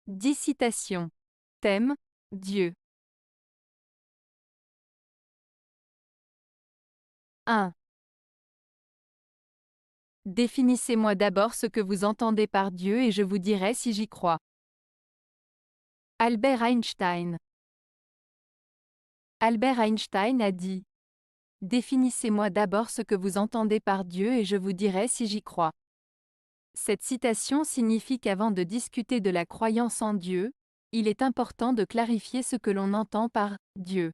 10 citations. Thème: Dieu. 1. Définissez-moi d'abord ce que vous entendez par Dieu et je vous dirai si j'y crois. Albert Einstein. Albert Einstein a dit: Définissez-moi d'abord ce que vous entendez par Dieu et je vous dirai si j'y crois. Cette citation signifie qu'avant de discuter de la croyance en Dieu, il est important de clarifier ce que l'on entend par Dieu.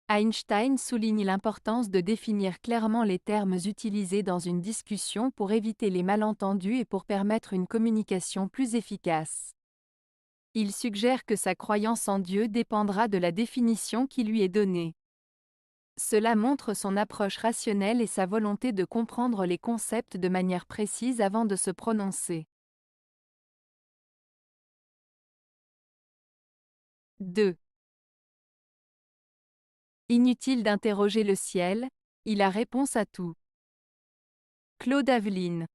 Einstein souligne l'importance de définir clairement les termes utilisés dans une discussion pour éviter les malentendus et pour permettre une communication plus efficace. Il suggère que sa croyance en Dieu dépendra de la définition qui lui est donnée. Cela montre son approche rationnelle et sa volonté de comprendre les concepts de manière précise avant de se prononcer. 2. Inutile d'interroger le ciel, il a réponse à tout. Claude Aveline.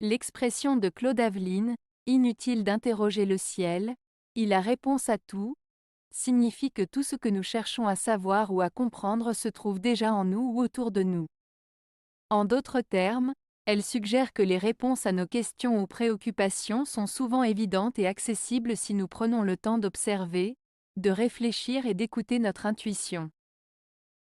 L'expression de Claude Aveline, inutile d'interroger le ciel, il a réponse à tout, signifie que tout ce que nous cherchons à savoir ou à comprendre se trouve déjà en nous ou autour de nous. En d'autres termes, elle suggère que les réponses à nos questions ou préoccupations sont souvent évidentes et accessibles si nous prenons le temps d'observer, de réfléchir et d'écouter notre intuition.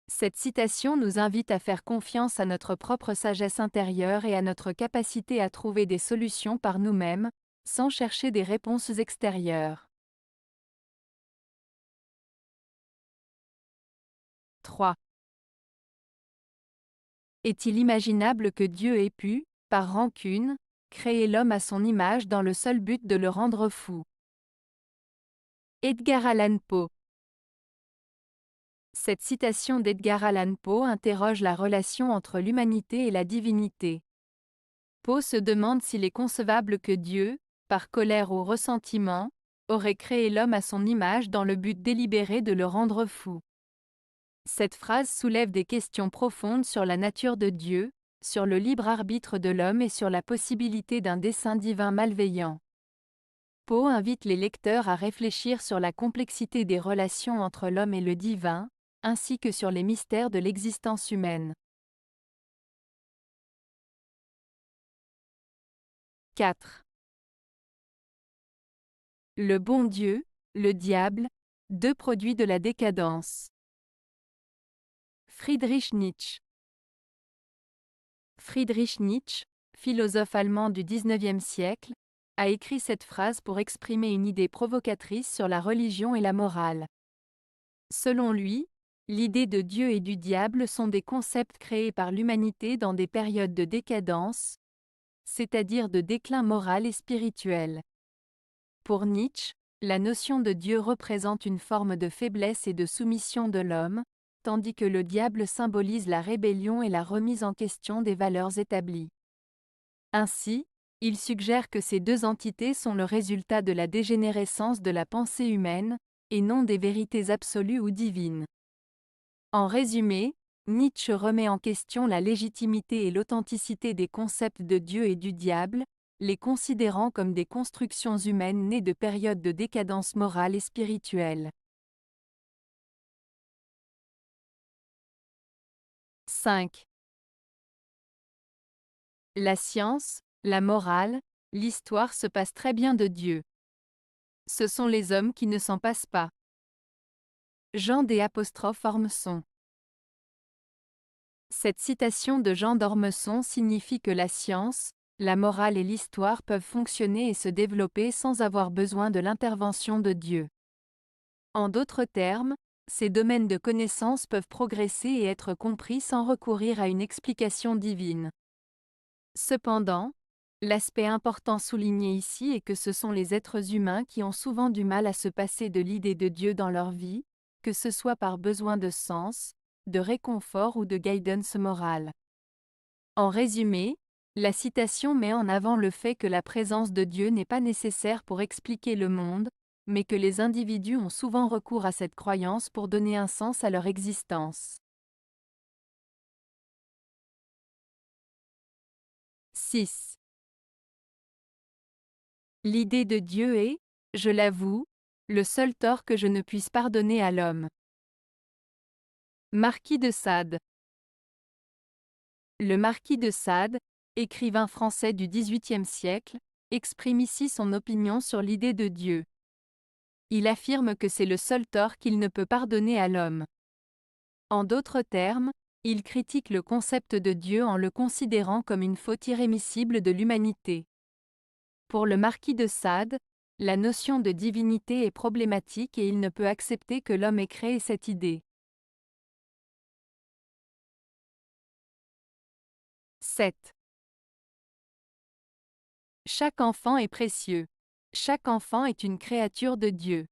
Cette citation nous invite à faire confiance à notre propre sagesse intérieure et à notre capacité à trouver des solutions par nous-mêmes, sans chercher des réponses extérieures. 3. Est-il imaginable que Dieu ait pu, par rancune, créer l'homme à son image dans le seul but de le rendre fou? Edgar Allan Poe. Cette citation d'Edgar Allan Poe interroge la relation entre l'humanité et la divinité. Poe se demande s'il est concevable que Dieu, par colère ou ressentiment, aurait créé l'homme à son image dans le but délibéré de le rendre fou. Cette phrase soulève des questions profondes sur la nature de Dieu, sur le libre arbitre de l'homme et sur la possibilité d'un dessein divin malveillant. Poe invite les lecteurs à réfléchir sur la complexité des relations entre l'homme et le divin, ainsi que sur les mystères de l'existence humaine. 4. Le bon Dieu, le diable, deux produits de la décadence. Friedrich Nietzsche. Friedrich Nietzsche, philosophe allemand du XIXe siècle, a écrit cette phrase pour exprimer une idée provocatrice sur la religion et la morale. Selon lui, l'idée de Dieu et du diable sont des concepts créés par l'humanité dans des périodes de décadence, c'est-à-dire de déclin moral et spirituel. Pour Nietzsche, la notion de Dieu représente une forme de faiblesse et de soumission de l'homme, tandis que le diable symbolise la rébellion et la remise en question des valeurs établies. Ainsi, il suggère que ces deux entités sont le résultat de la dégénérescence de la pensée humaine, et non des vérités absolues ou divines. En résumé, Nietzsche remet en question la légitimité et l'authenticité des concepts de Dieu et du diable, les considérant comme des constructions humaines nées de périodes de décadence morale et spirituelle. 5. La science, la morale, l'histoire se passent très bien de Dieu. Ce sont les hommes qui ne s'en passent pas. Jean Ormesson. Cette citation de Jean d'Ormesson signifie que la science, la morale et l'histoire peuvent fonctionner et se développer sans avoir besoin de l'intervention de Dieu. En d'autres termes, ces domaines de connaissance peuvent progresser et être compris sans recourir à une explication divine. Cependant, l'aspect important souligné ici est que ce sont les êtres humains qui ont souvent du mal à se passer de l'idée de Dieu dans leur vie, que ce soit par besoin de sens, de réconfort ou de guidance morale. En résumé, la citation met en avant le fait que la présence de Dieu n'est pas nécessaire pour expliquer le monde, mais que les individus ont souvent recours à cette croyance pour donner un sens à leur existence. 6. L'idée de Dieu est, je l'avoue, le seul tort que je ne puisse pardonner à l'homme. Marquis de Sade. Le marquis de Sade, écrivain français du XVIIIe siècle, exprime ici son opinion sur l'idée de Dieu. Il affirme que c'est le seul tort qu'il ne peut pardonner à l'homme. En d'autres termes, il critique le concept de Dieu en le considérant comme une faute irrémissible de l'humanité. Pour le marquis de Sade, la notion de divinité est problématique et il ne peut accepter que l'homme ait créé cette idée. 7. Chaque enfant est précieux. Chaque enfant est une créature de Dieu.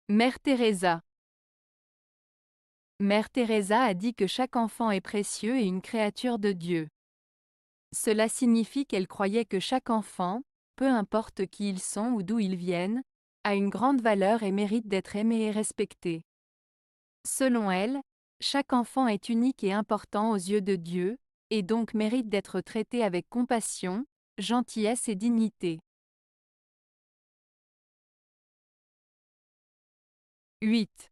Mère Teresa. Mère Teresa a dit que chaque enfant est précieux et une créature de Dieu. Cela signifie qu'elle croyait que chaque enfant, peu importe qui ils sont ou d'où ils viennent, a une grande valeur et mérite d'être aimé et respecté. Selon elle, chaque enfant est unique et important aux yeux de Dieu, et donc mérite d'être traité avec compassion, gentillesse et dignité. 8.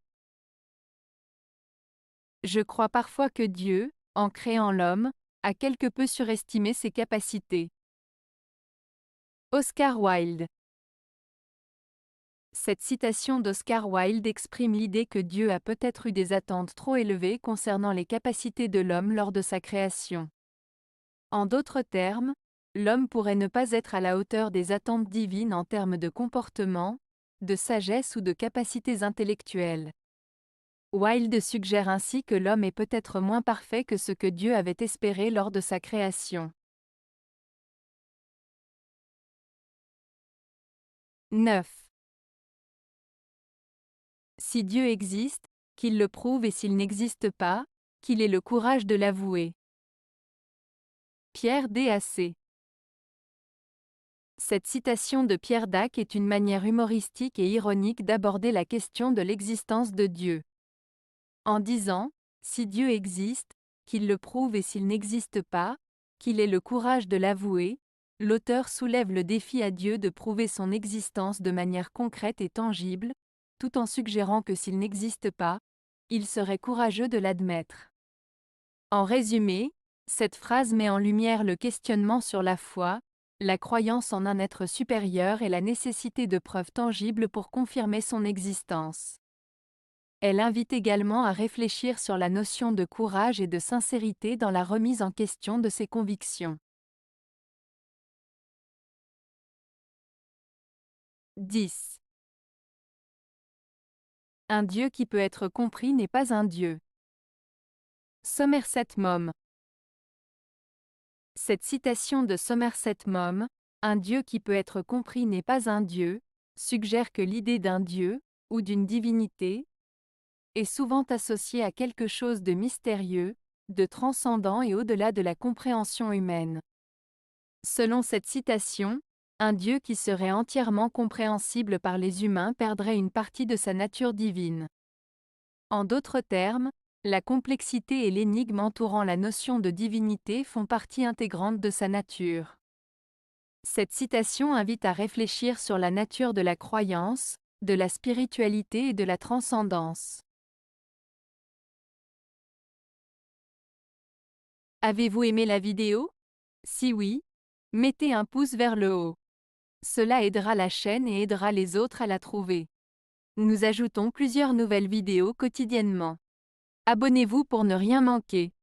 Je crois parfois que Dieu, en créant l'homme, a quelque peu surestimé ses capacités. Oscar Wilde. Cette citation d'Oscar Wilde exprime l'idée que Dieu a peut-être eu des attentes trop élevées concernant les capacités de l'homme lors de sa création. En d'autres termes, l'homme pourrait ne pas être à la hauteur des attentes divines en termes de comportement, de sagesse ou de capacités intellectuelles. Wilde suggère ainsi que l'homme est peut-être moins parfait que ce que Dieu avait espéré lors de sa création. 9. Si Dieu existe, qu'il le prouve et s'il n'existe pas, qu'il ait le courage de l'avouer. Pierre Dac. Cette citation de Pierre Dac est une manière humoristique et ironique d'aborder la question de l'existence de Dieu. En disant « Si Dieu existe, qu'il le prouve et s'il n'existe pas, qu'il ait le courage de l'avouer », l'auteur soulève le défi à Dieu de prouver son existence de manière concrète et tangible, tout en suggérant que s'il n'existe pas, il serait courageux de l'admettre. En résumé, cette phrase met en lumière le questionnement sur la foi, la croyance en un être supérieur et la nécessité de preuves tangibles pour confirmer son existence. Elle invite également à réfléchir sur la notion de courage et de sincérité dans la remise en question de ses convictions. 10. Un Dieu qui peut être compris n'est pas un Dieu. Somerset Maugham. Cette citation de Somerset Maugham, « Un Dieu qui peut être compris n'est pas un Dieu », suggère que l'idée d'un Dieu, ou d'une divinité, est souvent associée à quelque chose de mystérieux, de transcendant et au-delà de la compréhension humaine. Selon cette citation, un Dieu qui serait entièrement compréhensible par les humains perdrait une partie de sa nature divine. En d'autres termes, la complexité et l'énigme entourant la notion de divinité font partie intégrante de sa nature. Cette citation invite à réfléchir sur la nature de la croyance, de la spiritualité et de la transcendance. Avez-vous aimé la vidéo? Si oui, mettez un pouce vers le haut. Cela aidera la chaîne et aidera les autres à la trouver. Nous ajoutons plusieurs nouvelles vidéos quotidiennement. Abonnez-vous pour ne rien manquer.